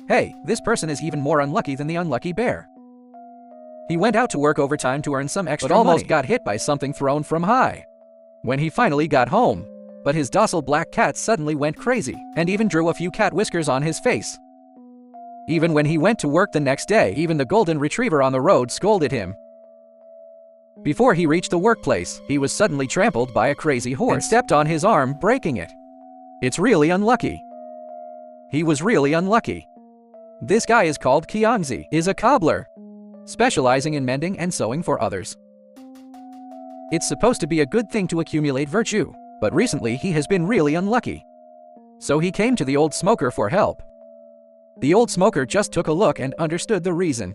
Hey, this person is even more unlucky than the unlucky bear. He went out to work overtime to earn some extra money, but almost got hit by something thrown from high. When he finally got home, but his docile black cat suddenly went crazy, and even drew a few cat whiskers on his face. Even when he went to work the next day, even the golden retriever on the road scolded him. Before he reached the workplace, he was suddenly trampled by a crazy horse and stepped on his arm, breaking it. It's really unlucky. He was really unlucky. This guy is called Qianzi, is a cobbler, specializing in mending and sewing for others. It's supposed to be a good thing to accumulate virtue, but recently he has been really unlucky. So he came to the old smoker for help. The old smoker just took a look and understood the reason.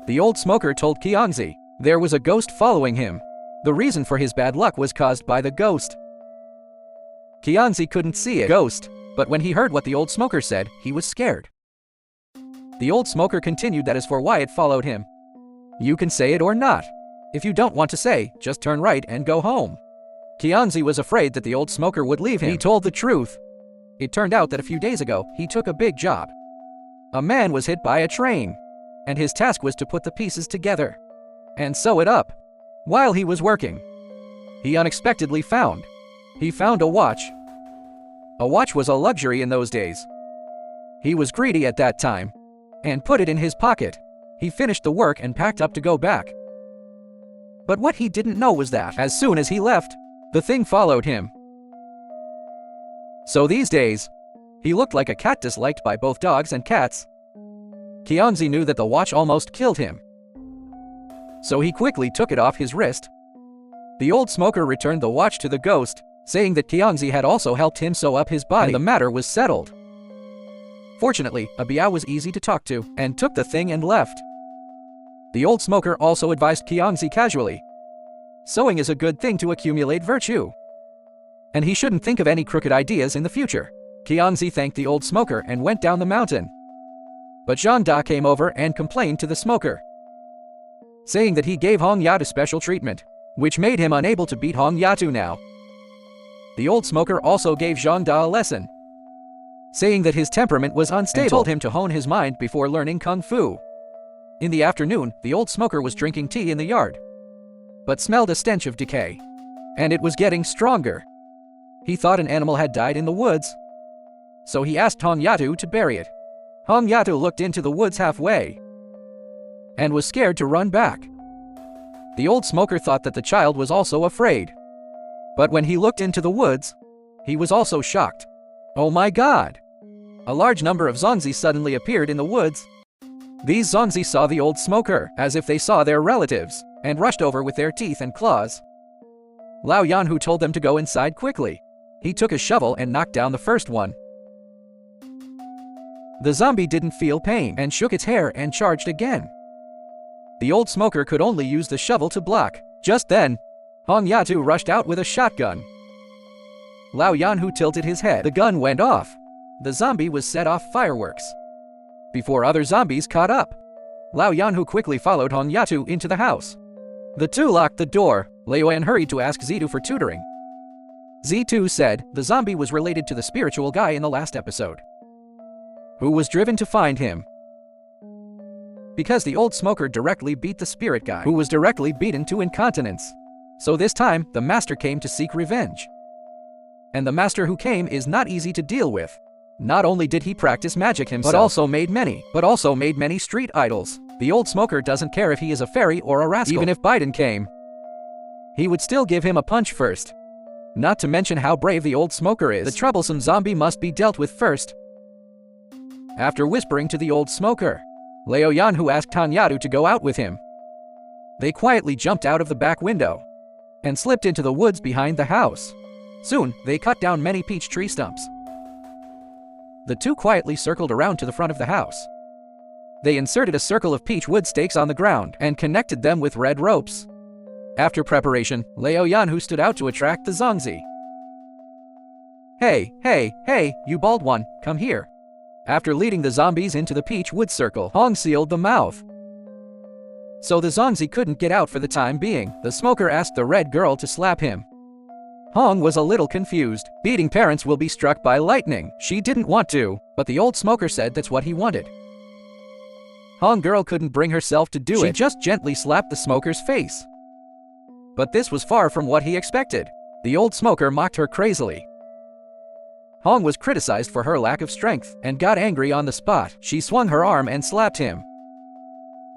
The old smoker told Qianzi there was a ghost following him. The reason for his bad luck was caused by the ghost. Qianzi couldn't see a ghost, but when he heard what the old smoker said, he was scared. The old smoker continued that is for why it followed him. You can say it or not. If you don't want to say, just turn right and go home. Qianzi was afraid that the old smoker would leave him. He told the truth. It turned out that a few days ago, he took a big job. A man was hit by a train, and his task was to put the pieces together and sew it up. While he was working, he unexpectedly found a watch. A watch was a luxury in those days. He was greedy at that time and put it in his pocket. He finished the work and packed up to go back. But what he didn't know was that, as soon as he left, the thing followed him. So these days, he looked like a cat disliked by both dogs and cats. Qianzi knew that the watch almost killed him, so he quickly took it off his wrist. The old smoker returned the watch to the ghost, saying that Qianzi had also helped him sew up his body, and the matter was settled. Fortunately, Abiao was easy to talk to, and took the thing and left. The old smoker also advised Qianzi casually. Sewing is a good thing to accumulate virtue, and he shouldn't think of any crooked ideas in the future. Qianzi thanked the old smoker and went down the mountain. But Zhang Da came over and complained to the smoker, saying that he gave Hong Yatu special treatment, which made him unable to beat Hong Yatu now. The old smoker also gave Zhang Da a lesson, saying that his temperament was unstable, and told him to hone his mind before learning Kung Fu. In the afternoon, the old smoker was drinking tea in the yard, but smelled a stench of decay, and it was getting stronger. He thought an animal had died in the woods, so he asked Hong Yatu to bury it. Hong Yatu looked into the woods halfway and was scared to run back. The old smoker thought that the child was also afraid, but when he looked into the woods, he was also shocked. Oh my God! A large number of Zongzi suddenly appeared in the woods. These Zongzi saw the old smoker, as if they saw their relatives, and rushed over with their teeth and claws. Lao Yanhu told them to go inside quickly. He took a shovel and knocked down the first one. The zombie didn't feel pain and shook its hair and charged again. The old smoker could only use the shovel to block. Just then, Hong Yatu rushed out with a shotgun. Lao Yanhu tilted his head. The gun went off. The zombie was set off fireworks before other zombies caught up. Lao Yanhu quickly followed Hong Yatu into the house. The two locked the door. Lao Yan hurried to ask Zitu for tutoring. Zitu said the zombie was related to the spiritual guy in the last episode, who was driven to find him because the old smoker directly beat the spirit guy, who was directly beaten to incontinence. So this time, the master came to seek revenge. And the master who came is not easy to deal with. Not only did he practice magic himself, but also made many street idols. The old smoker doesn't care if he is a fairy or a rascal. Even if Biden came, he would still give him a punch first. Not to mention how brave the old smoker is. The troublesome zombie must be dealt with first. After whispering to the old smoker, Lao Yanhu asked Hong Yatu to go out with him. They quietly jumped out of the back window and slipped into the woods behind the house. Soon, they cut down many peach tree stumps. The two quietly circled around to the front of the house. They inserted a circle of peach wood stakes on the ground and connected them with red ropes. After preparation, Lao Yanhu stood out to attract the Zongzi. Hey, hey, hey, you bald one, come here. After leading the zombies into the peach wood circle, Hong sealed the mouth, so the Zongzi couldn't get out for the time being. The smoker asked the red girl to slap him. Hong was a little confused. Beating parents will be struck by lightning. She didn't want to, but the old smoker said that's what he wanted. Hong girl couldn't bring herself to do it. She just gently slapped the smoker's face. But this was far from what he expected. The old smoker mocked her crazily. Hong was criticized for her lack of strength and got angry on the spot. She swung her arm and slapped him.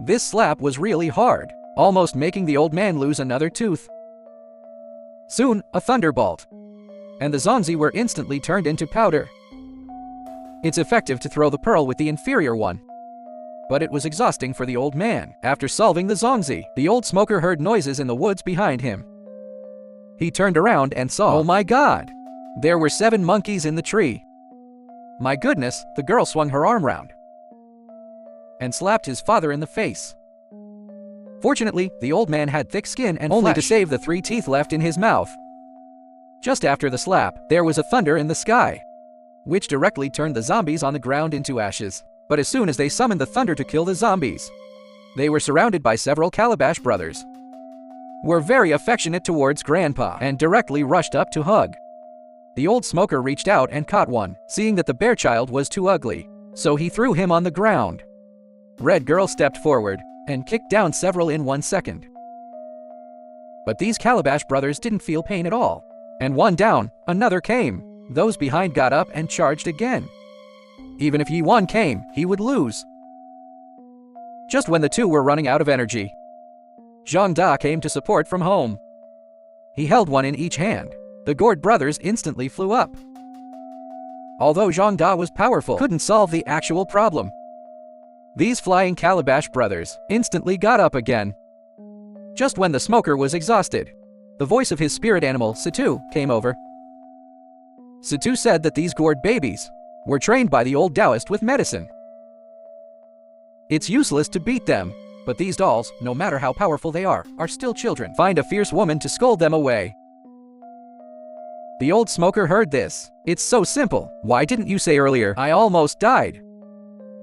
This slap was really hard, almost making the old man lose another tooth. Soon, a thunderbolt, and the Zongzi were instantly turned into powder. It's effective to throw the pearl with the inferior one, but it was exhausting for the old man. After solving the Zongzi, the old smoker heard noises in the woods behind him. He turned around and saw, oh my God! There were 7 monkeys in the tree. My goodness, the girl swung her arm round and slapped his father in the face. Fortunately, the old man had thick skin and only to save the 3 teeth left in his mouth. Just after the slap, there was a thunder in the sky, which directly turned the zombies on the ground into ashes. But as soon as they summoned the thunder to kill the zombies, they were surrounded by several Calabash brothers, were very affectionate towards Grandpa, and directly rushed up to hug. The old smoker reached out and caught one, seeing that the bear child was too ugly, so he threw him on the ground. Red girl stepped forward and kicked down several in 1 second. But these Calabash brothers didn't feel pain at all. And one down, another came. Those behind got up and charged again. Even if Yi Wan came, he would lose. Just when the two were running out of energy, Zhang Da came to support from home. He held one in each hand. The gourd brothers instantly flew up. Although Zhang Da was powerful, couldn't solve the actual problem. These flying Calabash brothers instantly got up again. Just when the smoker was exhausted, the voice of his spirit animal, Situ, came over. Situ said that these gourd babies were trained by the old Taoist with medicine. It's useless to beat them, but these dolls, no matter how powerful they are still children. Find a fierce woman to scold them away. The old smoker heard this. It's so simple. Why didn't you say earlier? I almost died.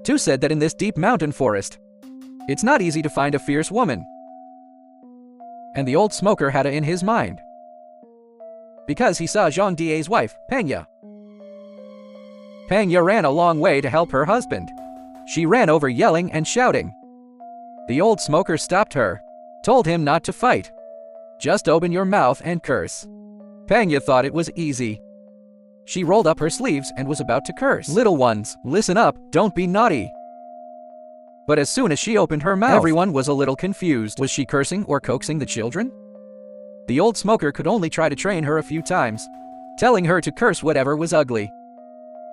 Tu said that in this deep mountain forest, it's not easy to find a fierce woman. And the old smoker had it in his mind, because he saw Zhang Da's wife, Pengya. Pengya ran a long way to help her husband. She ran over yelling and shouting. The old smoker stopped her, told him not to fight. Just open your mouth and curse. Pengya thought it was easy. She rolled up her sleeves and was about to curse. Little ones, listen up, don't be naughty. But as soon as she opened her mouth, everyone was a little confused. Was she cursing or coaxing the children? The old smoker could only try to train her a few times, telling her to curse whatever was ugly.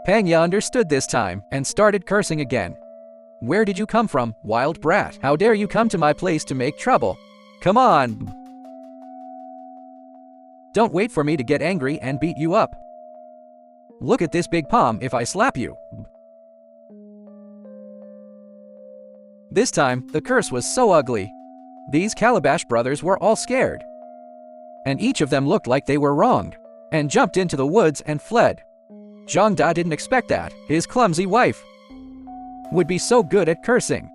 Pengya understood this time and started cursing again. Where did you come from, wild brat? How dare you come to my place to make trouble? Come on! Don't wait for me to get angry and beat you up. Look at this big palm if I slap you. This time, the curse was so ugly. These Calabash brothers were all scared. And each of them looked like they were wronged, and jumped into the woods and fled. Zhang Da didn't expect that his clumsy wife would be so good at cursing.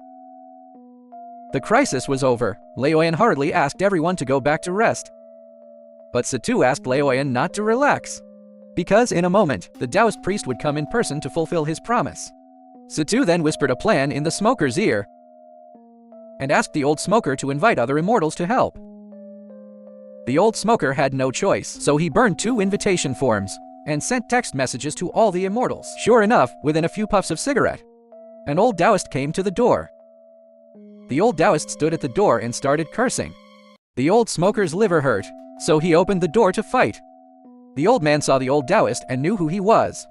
The crisis was over. Laoyan hurriedly asked everyone to go back to rest. But Situ asked Laoyan not to relax, because in a moment, the Taoist priest would come in person to fulfill his promise. Situ then whispered a plan in the smoker's ear, and asked the old smoker to invite other immortals to help. The old smoker had no choice, so he burned 2 invitation forms, and sent text messages to all the immortals. Sure enough, within a few puffs of cigarette, an old Taoist came to the door. The old Taoist stood at the door and started cursing. The old smoker's liver hurt, so he opened the door to fight. The old man saw the old Taoist and knew who he was.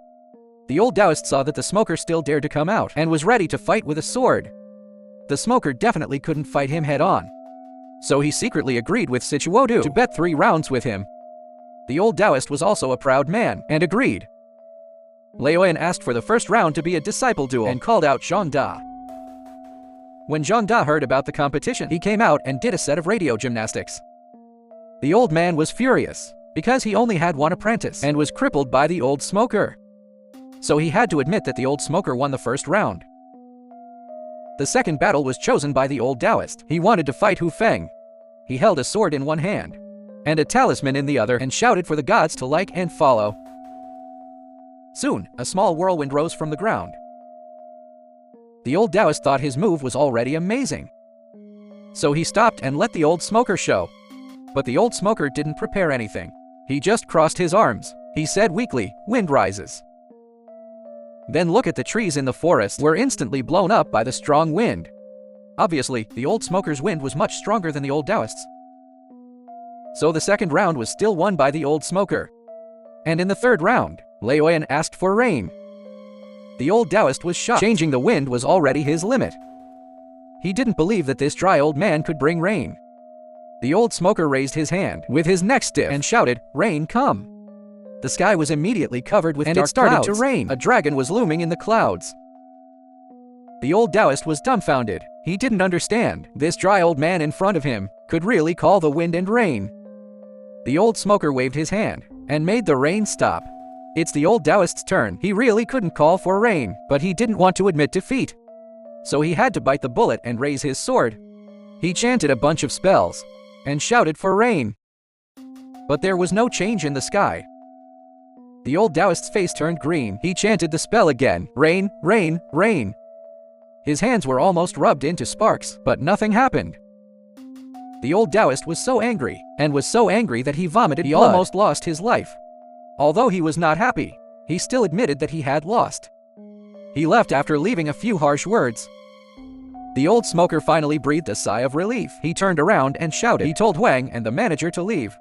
The old Taoist saw that the smoker still dared to come out and was ready to fight with a sword. The smoker definitely couldn't fight him head-on, so he secretly agreed with Sichuodu to bet 3 rounds with him. The old Taoist was also a proud man and agreed. Laoyan asked for the first round to be a disciple duel and called out Zhang Da. When Zhang Da heard about the competition, he came out and did a set of radio gymnastics. The old man was furious, because he only had 1 apprentice and was crippled by the old smoker. So he had to admit that the old smoker won the first round. The second battle was chosen by the old Taoist. He wanted to fight Hu Feng. He held a sword in one hand and a talisman in the other, and shouted for the gods to like and follow. Soon, a small whirlwind rose from the ground. The old Taoist thought his move was already amazing. So he stopped and let the old smoker show. But the old smoker didn't prepare anything. He just crossed his arms. He said weakly, "Wind rises." Then look at the trees in the forest were instantly blown up by the strong wind. Obviously, the old smoker's wind was much stronger than the old Taoist's. So the second round was still won by the old smoker. And in the third round, Laoyan asked for rain. The old Taoist was shocked. Changing the wind was already his limit. He didn't believe that this dry old man could bring rain. The old smoker raised his hand with his neck stiff and shouted, "Rain, come." The sky was immediately covered with dark clouds. And it started to rain. A dragon was looming in the clouds. The old Taoist was dumbfounded. He didn't understand. This dry old man in front of him could really call the wind and rain. The old smoker waved his hand and made the rain stop. It's the old Taoist's turn. He really couldn't call for rain, but he didn't want to admit defeat. So he had to bite the bullet and raise his sword. He chanted a bunch of spells and shouted for rain. But there was no change in the sky. The old Taoist's face turned green. He chanted the spell again. Rain, rain, rain. His hands were almost rubbed into sparks, but nothing happened. The old Taoist was so angry, and was so angry that he vomited blood. He almost lost his life. Although he was not happy, he still admitted that he had lost. He left after leaving a few harsh words. The old smoker finally breathed a sigh of relief. He turned around and shouted. He told Huang and the manager to leave.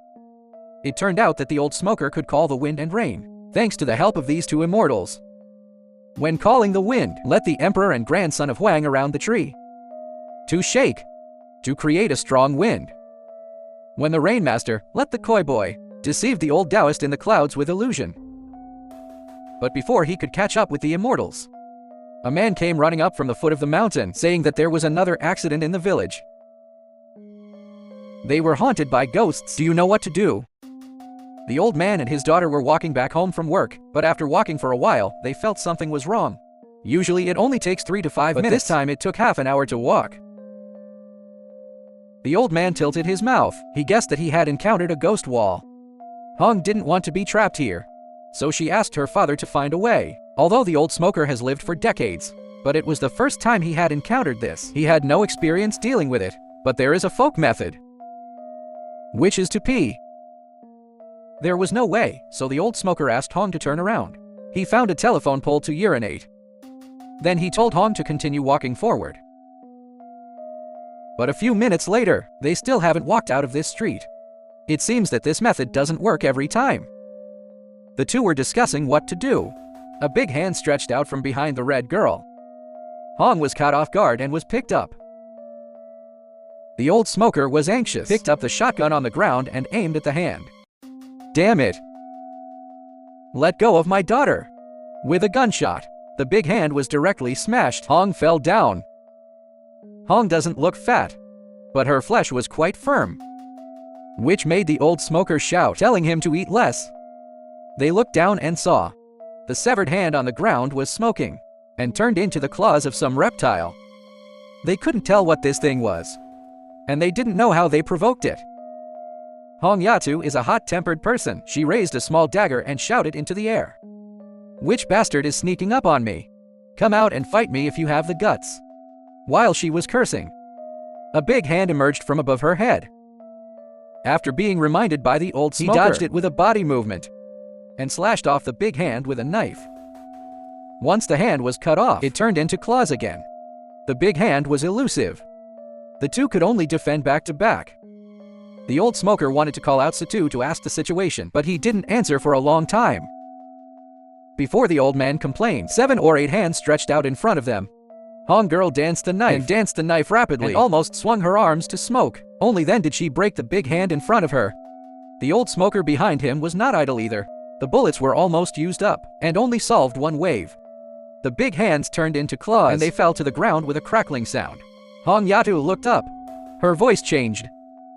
It turned out that the old smoker could call the wind and rain, thanks to the help of these two immortals. When calling the wind, let the emperor and grandson of Huang around the tree to shake, to create a strong wind. When the rainmaster, let the koi boy, deceive the old Taoist in the clouds with illusion. But before he could catch up with the immortals, a man came running up from the foot of the mountain, saying that there was another accident in the village. They were haunted by ghosts. Do you know what to do? The old man and his daughter were walking back home from work, but after walking for a while, they felt something was wrong. Usually it only takes 3 to 5 minutes, but this time it took half an hour to walk. The old man tilted his mouth. He guessed that he had encountered a ghost wall. Hong didn't want to be trapped here, so she asked her father to find a way. Although the old smoker has lived for decades, but it was the first time he had encountered this. He had no experience dealing with it, but there is a folk method, which is to pee. There was no way, so the old smoker asked Hong to turn around. He found a telephone pole to urinate. Then he told Hong to continue walking forward. But a few minutes later, they still haven't walked out of this street. It seems that this method doesn't work every time. The two were discussing what to do. A big hand stretched out from behind the red girl. Hong was caught off guard and was picked up. The old smoker was anxious, picked up the shotgun on the ground and aimed at the hand. Damn it! Let go of my daughter! With a gunshot, the big hand was directly smashed. Hong fell down. Hong doesn't look fat, but her flesh was quite firm, which made the old smoker shout, telling him to eat less. They looked down and saw the severed hand on the ground was smoking and turned into the claws of some reptile. They couldn't tell what this thing was, and they didn't know how they provoked it. Hong Yatu is a hot-tempered person. She raised a small dagger and shouted into the air. Which bastard is sneaking up on me? Come out and fight me if you have the guts. While she was cursing, a big hand emerged from above her head. After being reminded by the old smoker, he dodged it with a body movement and slashed off the big hand with a knife. Once the hand was cut off, it turned into claws again. The big hand was elusive. The two could only defend back to back. The old smoker wanted to call out Satu to ask the situation, but he didn't answer for a long time. Before the old man complained, 7 or 8 hands stretched out in front of them. Hong girl danced the knife rapidly and almost swung her arms to smoke. Only then did she break the big hand in front of her. The old smoker behind him was not idle either. The bullets were almost used up, and only solved one wave. The big hands turned into claws, and they fell to the ground with a crackling sound. Hong Yatu looked up. Her voice changed.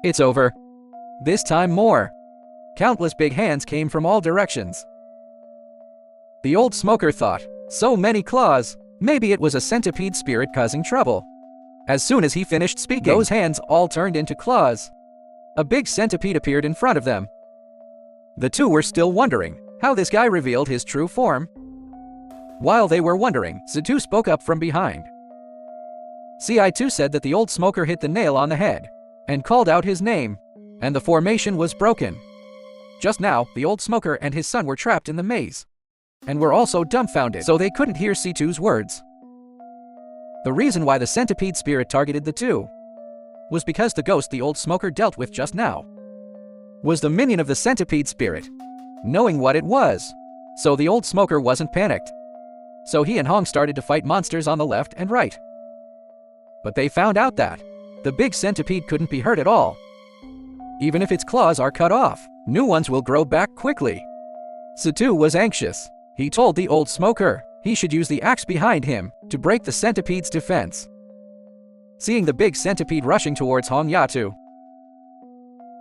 It's over. This time more. Countless big hands came from all directions. The old smoker thought, so many claws, maybe it was a centipede spirit causing trouble. As soon as he finished speaking, those hands all turned into claws. a big centipede appeared in front of them. The two were still wondering how this guy revealed his true form. While they were wondering, Satu spoke up from behind. Ci2 said that the old smoker hit the nail on the head and called out his name, and the formation was broken. Just now, the old smoker and his son were trapped in the maze and were also dumbfounded, so they couldn't hear C2's words. The reason why the centipede spirit targeted the two was because the ghost the old smoker dealt with just now was the minion of the centipede spirit, knowing what it was. So the old smoker wasn't panicked. So he and Hong started to fight monsters on the left and right. But they found out that the big centipede couldn't be hurt at all. Even if its claws are cut off, new ones will grow back quickly. Satu was anxious. He told the old smoker he should use the axe behind him to break the centipede's defense. Seeing the big centipede rushing towards Hong Yatu,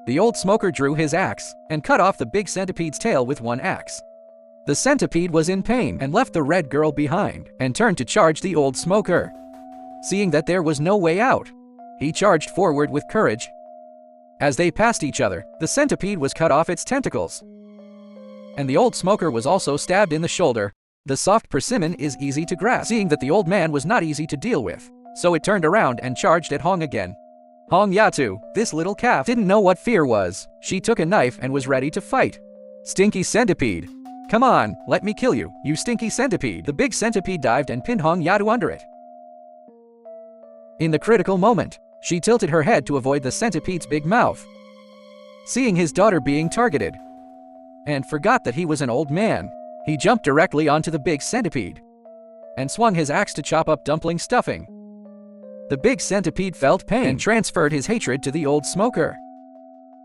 the old smoker drew his axe and cut off the big centipede's tail with one axe. The centipede was in pain and left the red girl behind and turned to charge the old smoker. Seeing that there was no way out, he charged forward with courage. As they passed each other, the centipede was cut off its tentacles, and the old smoker was also stabbed in the shoulder. The soft persimmon is easy to grasp. Seeing that the old man was not easy to deal with, so it turned around and charged at Hong again. Hong Yatu, this little calf, didn't know what fear was. She took a knife and was ready to fight. Stinky centipede. Come on, let me kill you, you stinky centipede. The big centipede dived and pinned Hong Yatu under it. In the critical moment, she tilted her head to avoid the centipede's big mouth. Seeing his daughter being targeted, and forgot that he was an old man, he jumped directly onto the big centipede and swung his axe to chop up dumpling stuffing. The big centipede felt pain and transferred his hatred to the old smoker.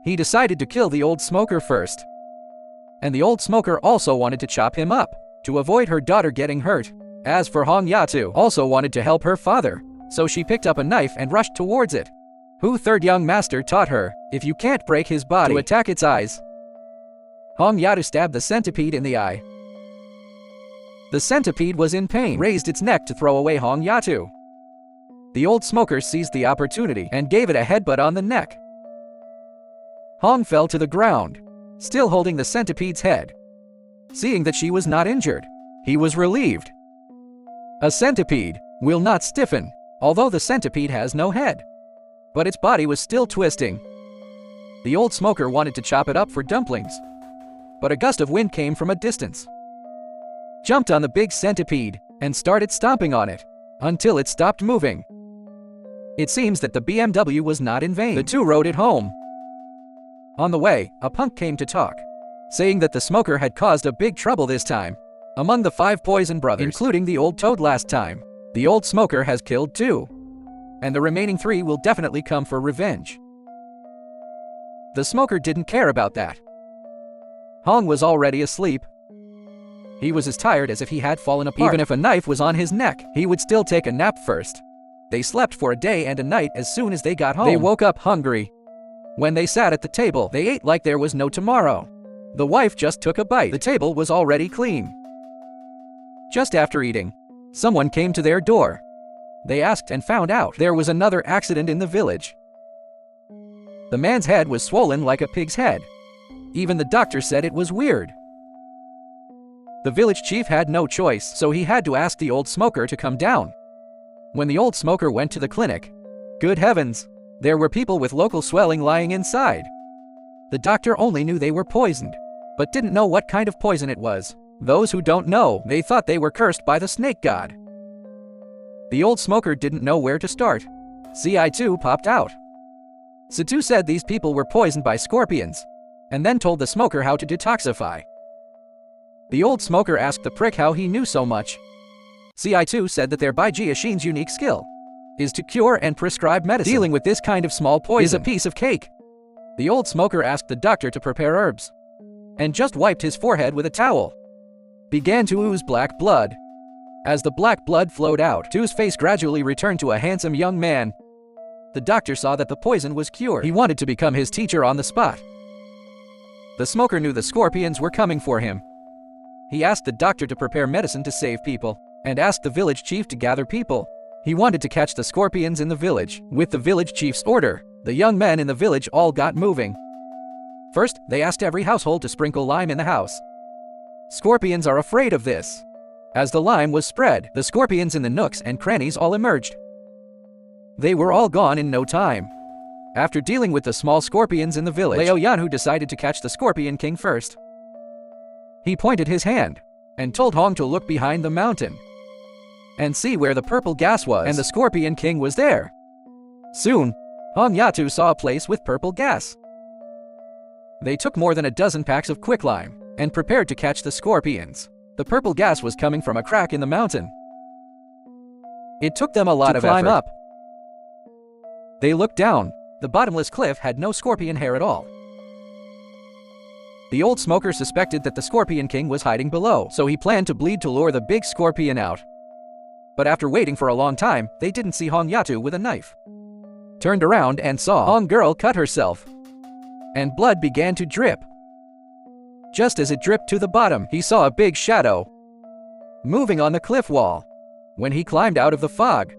He decided to kill the old smoker first, and the old smoker also wanted to chop him up to avoid her daughter getting hurt. As for Hong Yatu, also wanted to help her father, so she picked up a knife and rushed towards it. Who third young master taught her, if you can't break his body, to attack its eyes. Hong Yatu stabbed the centipede in the eye. The centipede was in pain, raised its neck to throw away Hong Yatu. The old smoker seized the opportunity and gave it a headbutt on the neck. Hong fell to the ground, still holding the centipede's head. Seeing that she was not injured, he was relieved. A centipede will not stiffen, although the centipede has no head, but its body was still twisting. The old smoker wanted to chop it up for dumplings, but a gust of wind came from a distance, jumped on the big centipede, and started stomping on it until it stopped moving. It seems that the BMW was not in vain. The two rode it home. On the way, a punk came to talk, saying that the smoker had caused a big trouble this time among the 5 poison brothers, including the old toad last time. The old smoker has killed 2, and the remaining 3 will definitely come for revenge. The smoker didn't care about that. Hong was already asleep. He was as tired as if he had fallen apart. Even if a knife was on his neck, he would still take a nap first. They slept for a day and a night. As soon as they got home, they woke up hungry. When they sat at the table, they ate like there was no tomorrow. The wife just took a bite. The table was already clean. Just after eating, someone came to their door. They asked and found out there was another accident in the village. The man's head was swollen like a pig's head. Even the doctor said it was weird. The village chief had no choice, so he had to ask the old smoker to come down. When the old smoker went to the clinic, good heavens, there were people with local swelling lying inside. The doctor only knew they were poisoned, but didn't know what kind of poison it was. Those who don't know, they thought they were cursed by the snake god. The old smoker didn't know where to start. Ci2 popped out. Satu said these people were poisoned by scorpions, and then told the smoker how to detoxify. The old smoker asked the prick how he knew so much. Ci2 said that their Bai Jiashin's unique skill is to cure and prescribe medicine. Dealing with this kind of small poison is a piece of cake. The old smoker asked the doctor to prepare herbs, and just wiped his forehead with a towel. Began to ooze black blood. As the black blood flowed out, Tu's face gradually returned to a handsome young man. The doctor saw that the poison was cured. He wanted to become his teacher on the spot. The smoker knew the scorpions were coming for him. He asked the doctor to prepare medicine to save people, and asked the village chief to gather people. He wanted to catch the scorpions in the village. With the village chief's order, The young men in the village all got moving. First, they asked every household to sprinkle lime in the house. Scorpions are afraid of this. As the lime was spread, the scorpions in the nooks and crannies all emerged. They were all gone in no time. After dealing with the small scorpions in the village, Leo Yanhu decided to catch the Scorpion King first. He pointed his hand and told Hong to look behind the mountain and see where the purple gas was, and the Scorpion King was there. Soon, Hong Yatu saw a place with purple gas. They took more than a dozen packs of quicklime and prepared to catch the scorpions. The purple gas was coming from a crack in the mountain. It took them a lot of effort to climb up. They looked down. The bottomless cliff had no scorpion hair at all. The old smoker suspected that the Scorpion King was hiding below, so he planned to bleed to lure the big scorpion out. But after waiting for a long time, they didn't see Hong Yatu with a knife. Turned around and saw Hong girl cut herself, and blood began to drip. Just as it dripped to the bottom, he saw a big shadow moving on the cliff wall. When he climbed out of the fog,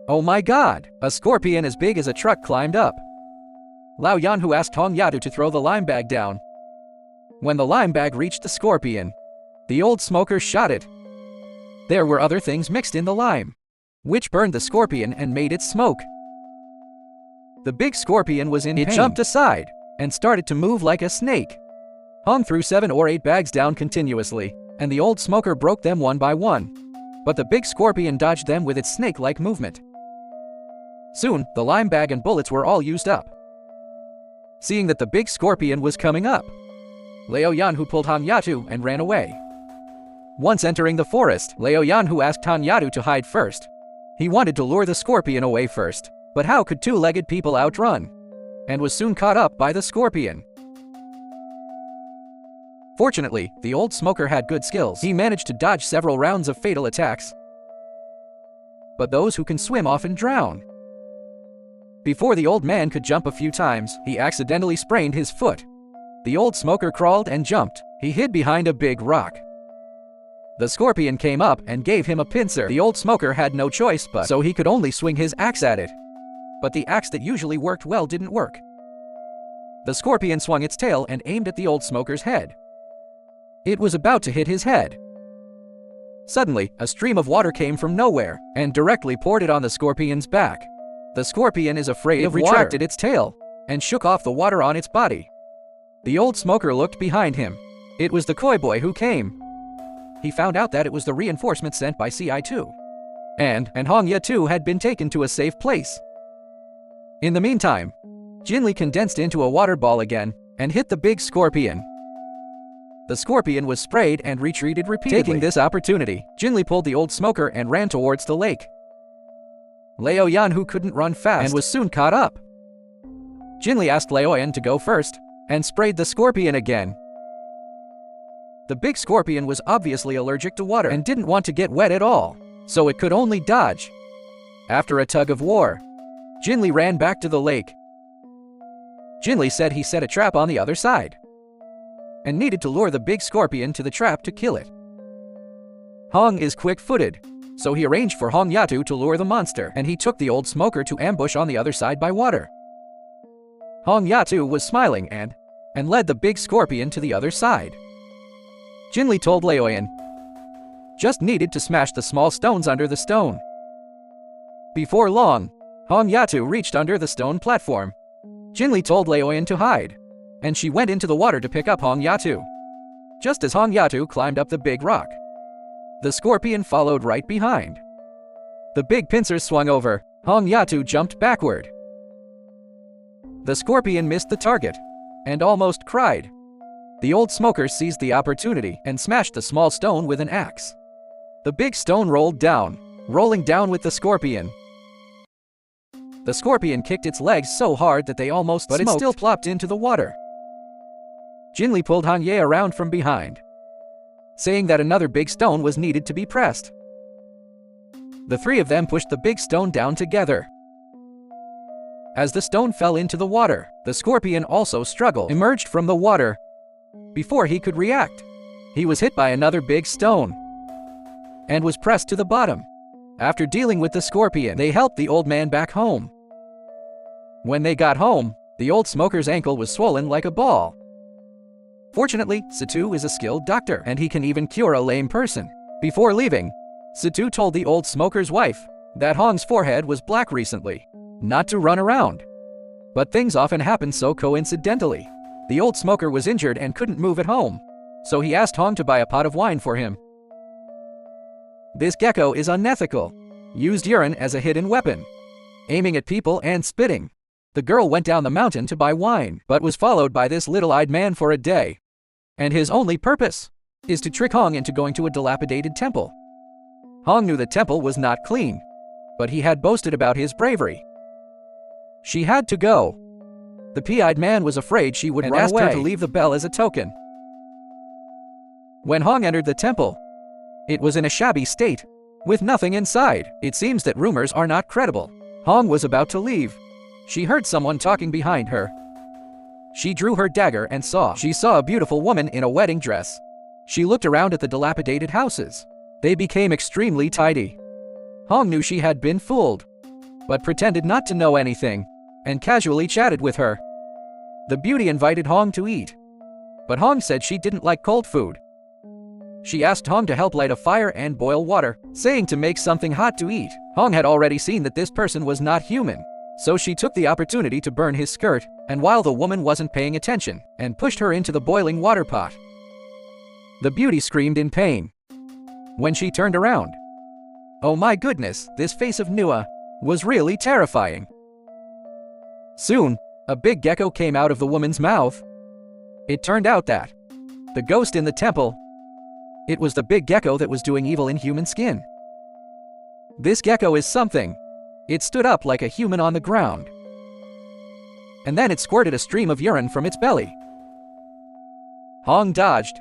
oh my God! A scorpion as big as a truck climbed up. Lao Yanhu asked Hong Yatu to throw the lime bag down. When the lime bag reached the scorpion, the old smoker shot it. There were other things mixed in the lime, which burned the scorpion and made it smoke. The big scorpion was in pain. It jumped aside and started to move like a snake. Hong threw 7 or 8 bags down continuously, and the old smoker broke them one by one. But the big scorpion dodged them with its snake-like movement. Soon, the lime bag and bullets were all used up. Seeing that the big scorpion was coming up, Leo Yanhu pulled Hong Yatu and ran away. Once entering the forest, Leo Yanhu asked Hong Yatu to hide first. He wanted to lure the scorpion away first, but how could 2-legged people outrun? And was soon caught up by the scorpion. Fortunately, the old smoker had good skills. He managed to dodge several rounds of fatal attacks. But those who can swim often drown. Before the old man could jump a few times, he accidentally sprained his foot. The old smoker crawled and jumped. He hid behind a big rock. The scorpion came up and gave him a pincer. The old smoker had no choice but so he could only swing his axe at it. But the axe that usually worked well didn't work. The scorpion swung its tail and aimed at the old smoker's head. It was about to hit his head. Suddenly, a stream of water came from nowhere and directly poured it on the scorpion's back. The scorpion is afraid of water. It retracted its tail and shook off the water on its body. The old smoker looked behind him. It was the koi boy who came. He found out that it was the reinforcement sent by CI2. And Hong Yatu had been taken to a safe place. In the meantime, Jinli condensed into a water ball again and hit the big scorpion. The scorpion was sprayed and retreated repeatedly. Taking this opportunity, Jinli pulled the old smoker and ran towards the lake. Leo Yanhu couldn't run fast and was soon caught up. Jinli asked Leo Yan to go first and sprayed the scorpion again. The big scorpion was obviously allergic to water and didn't want to get wet at all, so it could only dodge. After a tug of war, Jinli ran back to the lake. Jinli said he set a trap on the other side and needed to lure the big scorpion to the trap to kill it. Hong is quick-footed, so he arranged for Hong Yatu to lure the monster, and he took the old smoker to ambush on the other side by water. Hong Yatu was smiling and led the big scorpion to the other side. Jinli told Leo Yan, just needed to smash the small stones under the stone. Before long, Hong Yatu reached under the stone platform. Jinli told Leo Yan to hide, and she went into the water to pick up Hong Yatu. Just as Hong Yatu climbed up the big rock, the scorpion followed right behind. The big pincers swung over. Hong Yatu jumped backward. The scorpion missed the target and almost cried. The old smoker seized the opportunity and smashed the small stone with an axe. The big stone rolled down, rolling down with the scorpion. The scorpion kicked its legs so hard that they almost smoked, but it still plopped into the water. Jinli pulled Hong Ye around from behind, saying that another big stone was needed to be pressed. The three of them pushed the big stone down together. As the stone fell into the water, the scorpion also struggled, emerged from the water. Before he could react, he was hit by another big stone and was pressed to the bottom. After dealing with the scorpion, they helped the old man back home. When they got home, the old smoker's ankle was swollen like a ball. Fortunately, Satu is a skilled doctor, and he can even cure a lame person. Before leaving, Satu told the old smoker's wife that Hong's forehead was black recently, not to run around. But things often happen so coincidentally. The old smoker was injured and couldn't move at home, so he asked Hong to buy a pot of wine for him. This gecko is unethical. Used urine as a hidden weapon, aiming at people and spitting. The girl went down the mountain to buy wine, but was followed by this little-eyed man for a day. And his only purpose is to trick Hong into going to a dilapidated temple. Hong knew the temple was not clean, but he had boasted about his bravery. She had to go. The pea-eyed man was afraid she would run away and asked her to leave the bell as a token. When Hong entered the temple, it was in a shabby state, with nothing inside. It seems that rumors are not credible. Hong was about to leave. She heard someone talking behind her. She drew her dagger and she saw a beautiful woman in a wedding dress. She looked around at the dilapidated houses. They became extremely tidy. Hong knew she had been fooled, but pretended not to know anything, and casually chatted with her. The beauty invited Hong to eat, but Hong said she didn't like cold food. She asked Hong to help light a fire and boil water, saying to make something hot to eat. Hong had already seen that this person was not human, so she took the opportunity to burn his skirt, and while the woman wasn't paying attention, and pushed her into the boiling water pot. The beauty screamed in pain. When she turned around, oh my goodness, this face of Nua was really terrifying. Soon, a big gecko came out of the woman's mouth. It turned out that the ghost in the temple, it was the big gecko that was doing evil in human skin. This gecko is something. It stood up like a human on the ground. And then it squirted a stream of urine from its belly. Hong dodged,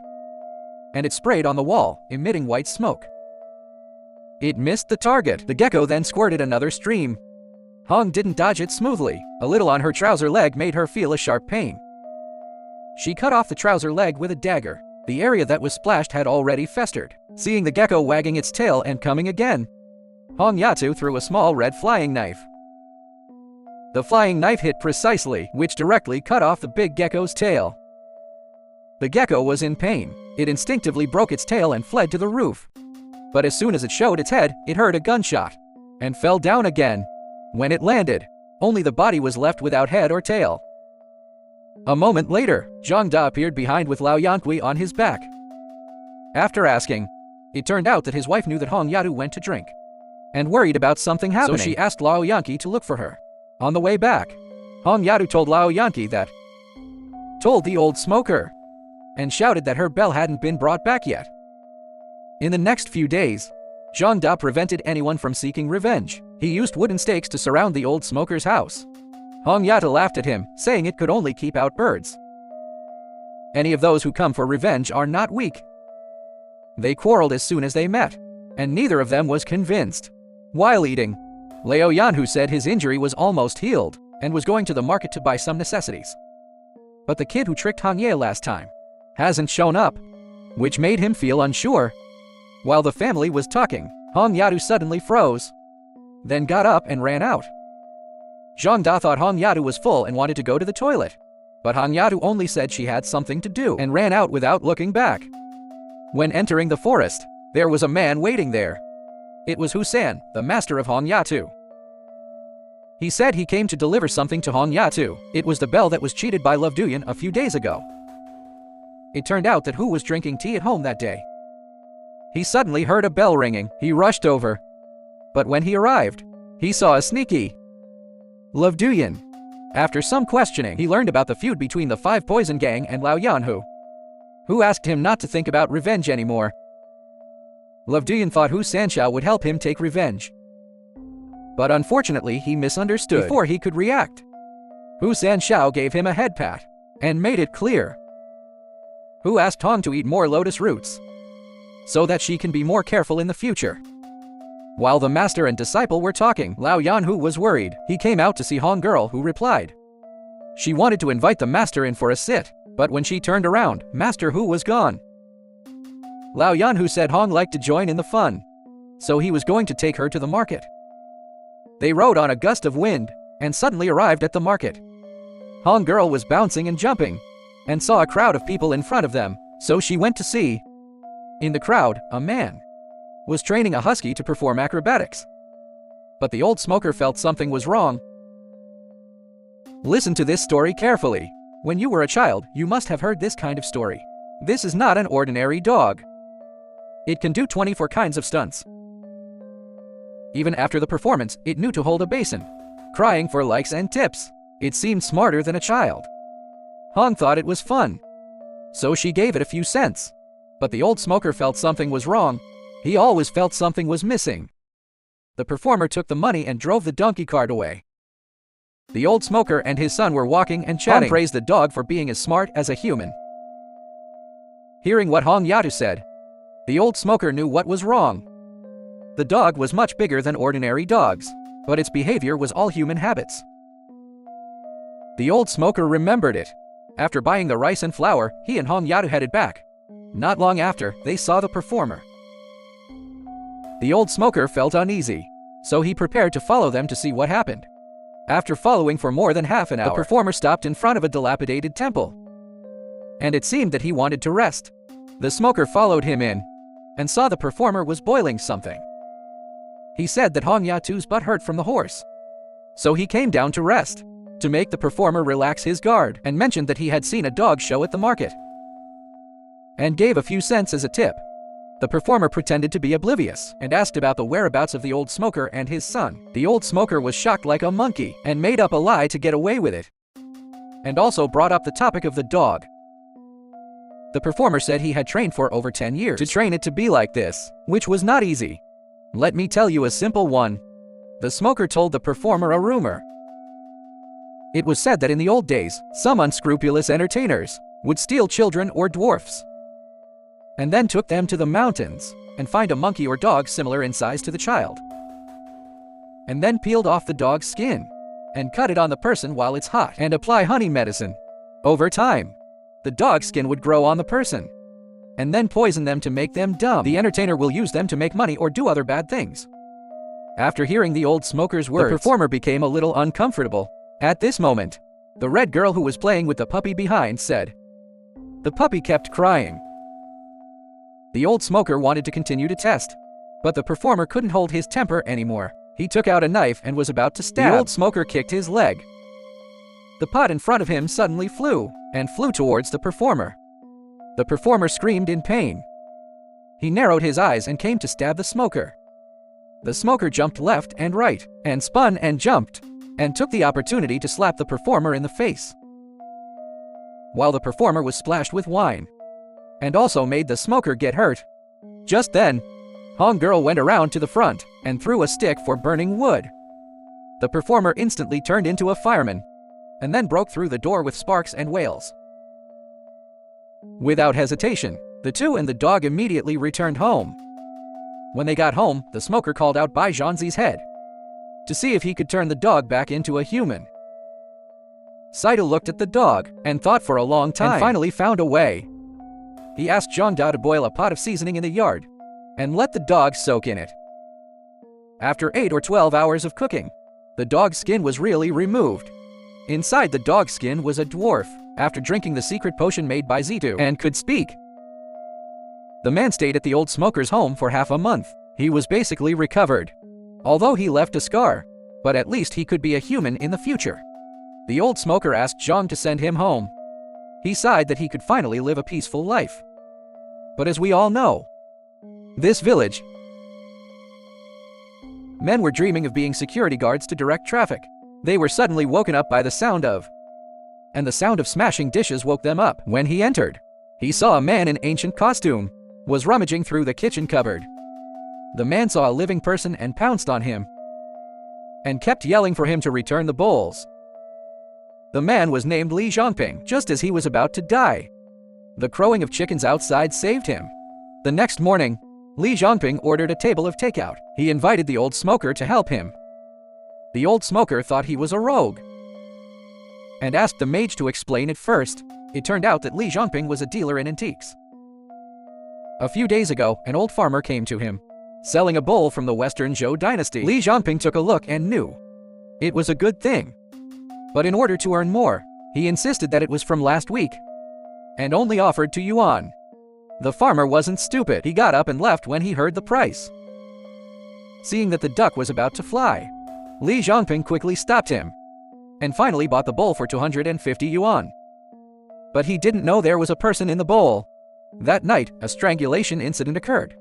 and it sprayed on the wall, emitting white smoke. It missed the target. The gecko then squirted another stream. Hong didn't dodge it smoothly. A little on her trouser leg made her feel a sharp pain. She cut off the trouser leg with a dagger. The area that was splashed had already festered. Seeing the gecko wagging its tail and coming again, Hong Yatu threw a small red flying knife. The flying knife hit precisely, which directly cut off the big gecko's tail. The gecko was in pain. It instinctively broke its tail and fled to the roof. But as soon as it showed its head, it heard a gunshot and fell down again. When it landed, only the body was left without head or tail. A moment later, Zhang Da appeared behind with Lao Yankui on his back. After asking, it turned out that his wife knew that Hong Yatu went to drink and worried about something happening. So she asked Lao Yankee to look for her. On the way back, Hong Yatu told Lao Yankee that told the old smoker and shouted that her bell hadn't been brought back yet. In the next few days, Zhang Da prevented anyone from seeking revenge. He used wooden stakes to surround the old smoker's house. Hong Yatu laughed at him, saying it could only keep out birds. Any of those who come for revenge are not weak. They quarreled as soon as they met, and neither of them was convinced. While eating, Lao Yanhu said his injury was almost healed, and was going to the market to buy some necessities. But the kid who tricked Hong Ye last time hasn't shown up, which made him feel unsure. While the family was talking, Hong Yatu suddenly froze, then got up and ran out. Zhang Da thought Hong Yatu was full and wanted to go to the toilet, but Hong Yatu only said she had something to do and ran out without looking back. When entering the forest, there was a man waiting there. It was Husan, the master of Hong Yatu. He said he came to deliver something to Hong Yatu. It was the bell that was cheated by Love Duyan a few days ago. It turned out that Hu was drinking tea at home that day. He suddenly heard a bell ringing. He rushed over. But when he arrived, he saw a sneaky Love Duyan. After some questioning, he learned about the feud between the Five Poison Gang and Lao Yanhu, who asked him not to think about revenge anymore. Love Duyan thought Hu Sanxiao would help him take revenge. But unfortunately, he misunderstood before he could react. Hu Sanxiao gave him a head pat and made it clear. Hu asked Hong to eat more lotus roots so that she can be more careful in the future. While the master and disciple were talking, Lao Yanhu was worried. He came out to see Hong Girl, who replied. She wanted to invite the master in for a sit, but when she turned around, Master Hu was gone. Lao Yanhu said Hong liked to join in the fun, so he was going to take her to the market. They rode on a gust of wind. and suddenly arrived at the market. Hong Girl was bouncing and jumping, and saw a crowd of people in front of them, so she went to see. In the crowd, a man was training a husky to perform acrobatics. But the old smoker felt something was wrong. Listen to this story carefully. When you were a child, you must have heard this kind of story. This is not an ordinary dog. It can do 24 kinds of stunts. Even after the performance, it knew to hold a basin, crying for likes and tips. It seemed smarter than a child. Hong thought it was fun, so she gave it a few cents. But the old smoker felt something was wrong. He always felt something was missing. The performer took the money and drove the donkey cart away. The old smoker and his son were walking and chatting. Hong praised the dog for being as smart as a human. Hearing what Hong Yatu said, the old smoker knew what was wrong. The dog was much bigger than ordinary dogs, but its behavior was all human habits. The old smoker remembered it. After buying the rice and flour, he and Hong Yatu headed back. Not long after, they saw the performer. The old smoker felt uneasy, so he prepared to follow them to see what happened. After following for more than half an hour, the performer stopped in front of a dilapidated temple, and it seemed that he wanted to rest. The smoker followed him in, and saw the performer was boiling something. He said that Hong Yatu's butt hurt from the horse, so he came down to rest, to make the performer relax his guard, and mentioned that he had seen a dog show at the market, and gave a few cents as a tip. The performer pretended to be oblivious, and asked about the whereabouts of the old smoker and his son. The old smoker was shocked like a monkey, and made up a lie to get away with it, and also brought up the topic of the dog. The performer said he had trained for over 10 years to train it to be like this, which was not easy. Let me tell you a simple one. The smoker told the performer a rumor. It was said that in the old days, some unscrupulous entertainers would steal children or dwarfs, and then took them to the mountains, and find a monkey or dog similar in size to the child, and then peeled off the dog's skin, and cut it on the person while it's hot, and apply honey medicine. Over time, the dog's skin would grow on the person, and then poison them to make them dumb. The entertainer will use them to make money or do other bad things. After hearing the old smoker's words, the performer became a little uncomfortable. At this moment, the red girl who was playing with the puppy behind said. The puppy kept crying. The old smoker wanted to continue to test, but the performer couldn't hold his temper anymore. He took out a knife and was about to stab. The old smoker kicked his leg. The pot in front of him suddenly flew towards the performer. The performer screamed in pain. He narrowed his eyes and came to stab the smoker. The smoker jumped left and right, and spun and jumped, and took the opportunity to slap the performer in the face, while the performer was splashed with wine, and also made the smoker get hurt. Just then, Hong Girl went around to the front and threw a stick for burning wood. The performer instantly turned into a fireman, and then broke through the door with sparks and wails. Without hesitation, the two and the dog immediately returned home. When they got home, the smoker called out Bai Zhanzi's head to see if he could turn the dog back into a human. Saito looked at the dog and thought for a long time, and finally found a way. He asked Zhang Da to boil a pot of seasoning in the yard and let the dog soak in it. After 8 or 12 hours of cooking, the dog's skin was really removed. Inside the dog's skin was a dwarf, after drinking the secret potion made by Zitu, and could speak. The man stayed at the old smoker's home for half a month. He was basically recovered, although he left a scar, but at least he could be a human in the future. The old smoker asked Zhang to send him home. He sighed that he could finally live a peaceful life. But as we all know, this village, men were dreaming of being security guards to direct traffic. They were suddenly woken up by the sound of, and the sound of smashing dishes woke them up. When he entered, he saw a man in ancient costume was rummaging through the kitchen cupboard. The man saw a living person and pounced on him, and kept yelling for him to return the bowls. The man was named Li Zhongping. Just as he was about to die, the crowing of chickens outside saved him. The next morning, Li Zhongping ordered a table of takeout. He invited the old smoker to help him. The old smoker thought he was a rogue, and asked the mage to explain it first. It turned out that Li Zhongping was a dealer in antiques. A few days ago, an old farmer came to him, selling a bowl from the Western Zhou dynasty. Li Zhongping took a look and knew It was a good thing. But in order to earn more, he insisted that it was from last week, and only offered 2 yuan. The farmer wasn't stupid. He got up and left when he heard the price. Seeing that the duck was about to fly, Li Zhongping quickly stopped him, and finally bought the bowl for 250 yuan. But he didn't know there was a person in the bowl. That night, a strangulation incident occurred.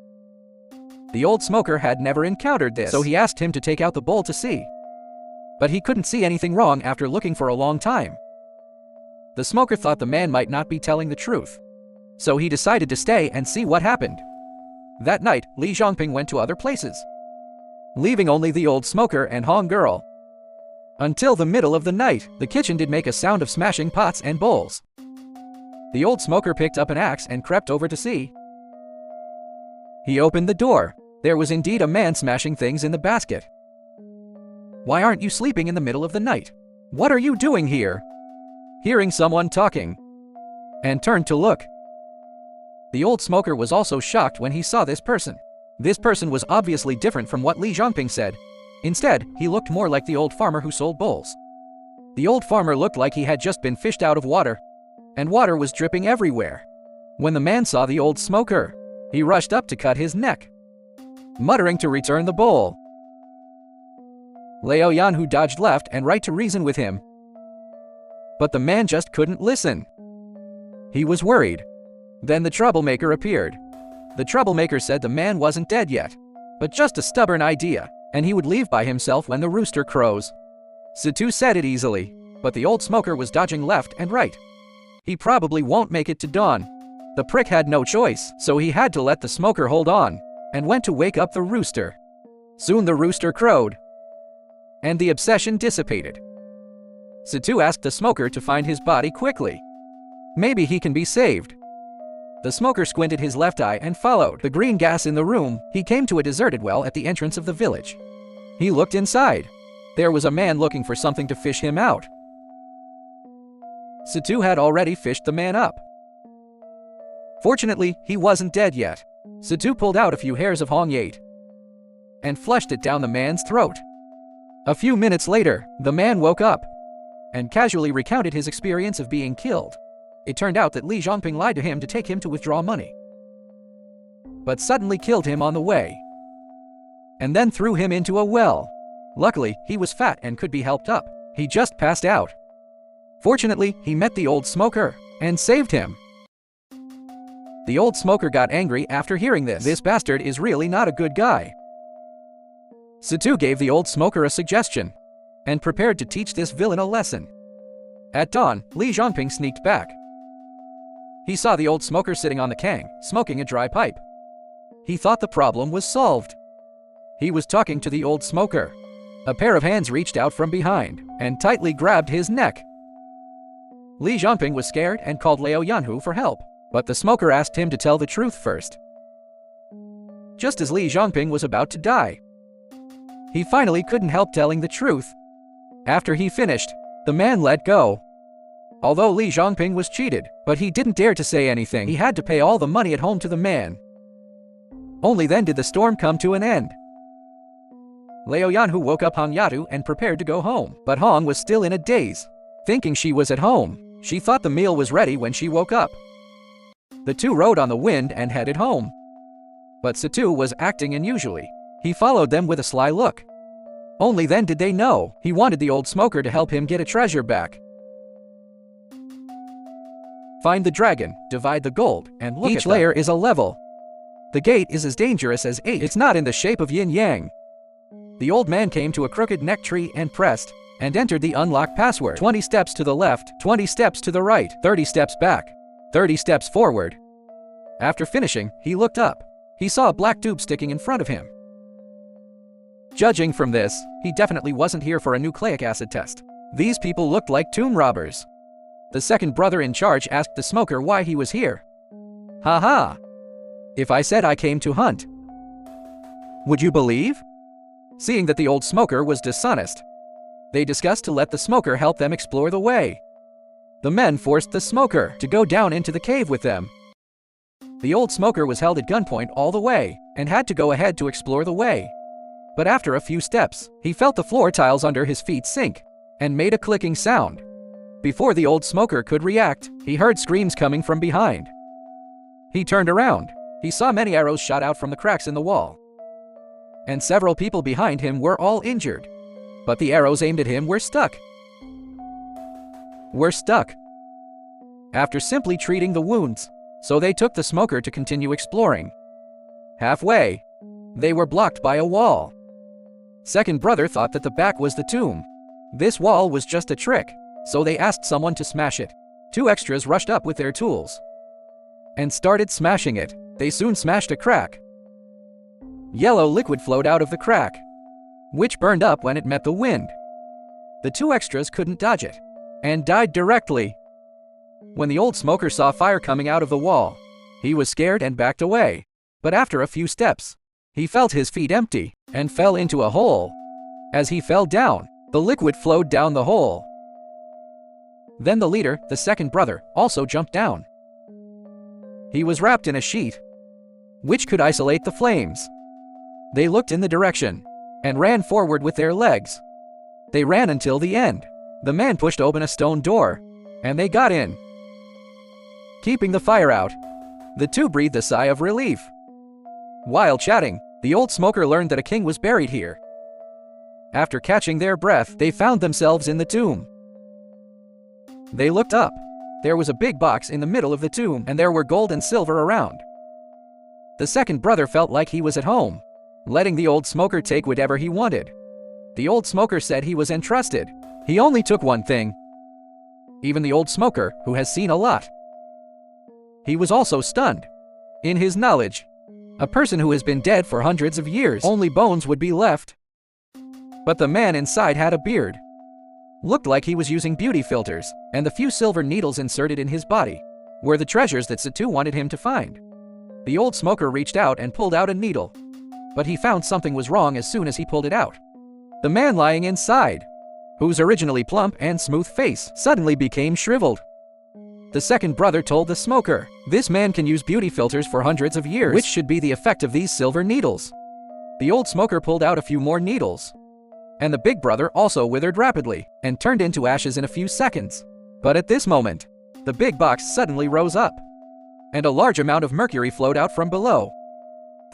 The old smoker had never encountered this, so he asked him to take out the bowl to see. But he couldn't see anything wrong after looking for a long time. The smoker thought the man might not be telling the truth, so he decided to stay and see what happened. That night, Li Zhongping went to other places, leaving only the old smoker and Hong girl. Until the middle of the night, the kitchen did make a sound of smashing pots and bowls. The old smoker picked up an axe and crept over to see. He opened the door. There was indeed a man smashing things in the basket. "Why aren't you sleeping in the middle of the night? What are you doing here?" Hearing someone talking, and turned to look. The old smoker was also shocked when he saw this person. This person was obviously different from what Li Zhongping said. Instead, he looked more like the old farmer who sold bowls. The old farmer looked like he had just been fished out of water, and water was dripping everywhere. When the man saw the old smoker, he rushed up to cut his neck, muttering to return the bowl. Liao Yanhu dodged left and right to reason with him, but the man just couldn't listen. He was worried. Then the troublemaker appeared. The troublemaker said the man wasn't dead yet, but just a stubborn idea, and he would leave by himself when the rooster crows. Situ said it easily, but the old smoker was dodging left and right. He probably won't make it to dawn. The prick had no choice, so he had to let the smoker hold on, and went to wake up the rooster. Soon the rooster crowed, and the obsession dissipated. Situ asked the smoker to find his body quickly. Maybe he can be saved. The smoker squinted his left eye and followed the green gas in the room. He came to a deserted well at the entrance of the village. He looked inside. There was a man looking for something to fish him out. Situ had already fished the man up. Fortunately, he wasn't dead yet. Situ pulled out a few hairs of Hong Yate and flushed it down the man's throat. A few minutes later, the man woke up and casually recounted his experience of being killed. It turned out that Li Zhongping lied to him to take him to withdraw money, but suddenly killed him on the way, and then threw him into a well. Luckily, he was fat and could be helped up. He just passed out. Fortunately, he met the old smoker and saved him. The old smoker got angry after hearing this. This bastard is really not a good guy. Situ gave the old smoker a suggestion and prepared to teach this villain a lesson. At dawn, Li Zhongping sneaked back. He saw the old smoker sitting on the kang, smoking a dry pipe. He thought the problem was solved. He was talking to the old smoker. A pair of hands reached out from behind and tightly grabbed his neck. Li Zhongping was scared and called Liao Yanhu for help, but the smoker asked him to tell the truth first. Just as Li Zhongping was about to die, he finally couldn't help telling the truth. After he finished, the man let go. Although Li Zhongping was cheated, but he didn't dare to say anything. He had to pay all the money at home to the man. Only then did the storm come to an end. Liao Yanhu woke up Hong Yatu and prepared to go home, but Hong was still in a daze. Thinking she was at home, she thought the meal was ready when she woke up. The two rode on the wind and headed home. But Situ was acting unusually. He followed them with a sly look. Only then did they know he wanted the old smoker to help him get a treasure back. Find the dragon, divide the gold, and look at each layer is a level. The gate is as dangerous as 8. It's not in the shape of yin-yang. The old man came to a crooked neck tree and pressed, and entered the unlock password. 20 steps to the left, 20 steps to the right, 30 steps back, 30 steps forward. After finishing, he looked up. He saw a black tube sticking in front of him. Judging from this, he definitely wasn't here for a nucleic acid test. These people looked like tomb robbers. The second brother in charge asked the smoker why he was here. "Ha! If I said I came to hunt, would you believe?" Seeing that the old smoker was dishonest, they discussed to let the smoker help them explore the way. The men forced the smoker to go down into the cave with them. The old smoker was held at gunpoint all the way, and had to go ahead to explore the way. But after a few steps, he felt the floor tiles under his feet sink and made a clicking sound. Before the old smoker could react, he heard screams coming from behind. He turned around. He saw many arrows shot out from the cracks in the wall. And several people behind him were all injured. But the arrows aimed at him were stuck. After simply treating the wounds, so they took the smoker to continue exploring. Halfway, they were blocked by a wall. Second brother thought that the back was the tomb. This wall was just a trick, so they asked someone to smash it. 2 extras rushed up with their tools and started smashing it. They soon smashed a crack. Yellow liquid flowed out of the crack, which burned up when it met the wind. The 2 extras couldn't dodge it and died directly. When the old smoker saw fire coming out of the wall, he was scared and backed away. But after a few steps, he felt his feet empty and fell into a hole. As he fell down, the liquid flowed down the hole. Then the leader, the second brother, also jumped down. He was wrapped in a sheet, which could isolate the flames. They looked in the direction and ran forward with their legs. They ran until the end. The man pushed open a stone door, and they got in. Keeping the fire out, the 2 breathed a sigh of relief. While chatting, the old smoker learned that a king was buried here. After catching their breath, they found themselves in the tomb. They looked up. There was a big box in the middle of the tomb, and there were gold and silver around. The second brother felt like he was at home, letting the old smoker take whatever he wanted. The old smoker said he was entrusted. He only took one thing. Even the old smoker, who has seen a lot, he was also stunned. In his knowledge, a person who has been dead for hundreds of years, only bones would be left. But the man inside had a beard, looked like he was using beauty filters, and the few silver needles inserted in his body were the treasures that Satu wanted him to find. The old smoker reached out and pulled out a needle, but he found something was wrong as soon as he pulled it out. The man lying inside, whose originally plump and smooth face suddenly became shriveled. The second brother told the smoker, "This man can use beauty filters for hundreds of years, which should be the effect of these silver needles." The old smoker pulled out a few more needles, and the big brother also withered rapidly and turned into ashes in a few seconds. But at this moment, the big box suddenly rose up, and a large amount of mercury flowed out from below.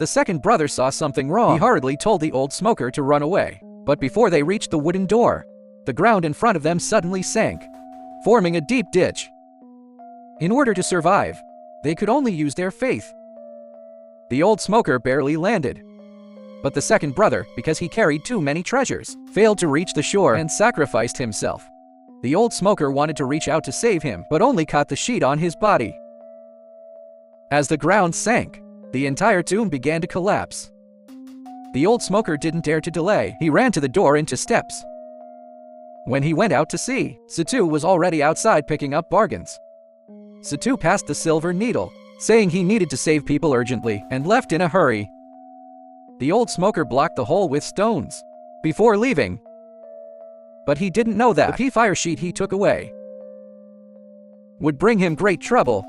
The second brother saw something wrong. He hurriedly told the old smoker to run away, but before they reached the wooden door, the ground in front of them suddenly sank, forming a deep ditch. In order to survive, they could only use their faith. The old smoker barely landed. But the second brother, because he carried too many treasures, failed to reach the shore and sacrificed himself. The old smoker wanted to reach out to save him, but only caught the sheet on his body. As the ground sank, the entire tomb began to collapse. The old smoker didn't dare to delay. He ran to the door into steps. When he went out to see, Satu was already outside picking up bargains. Satu passed the silver needle, saying he needed to save people urgently, and left in a hurry. The old smoker blocked the hole with stones before leaving. But he didn't know that the fire sheet he took away would bring him great trouble.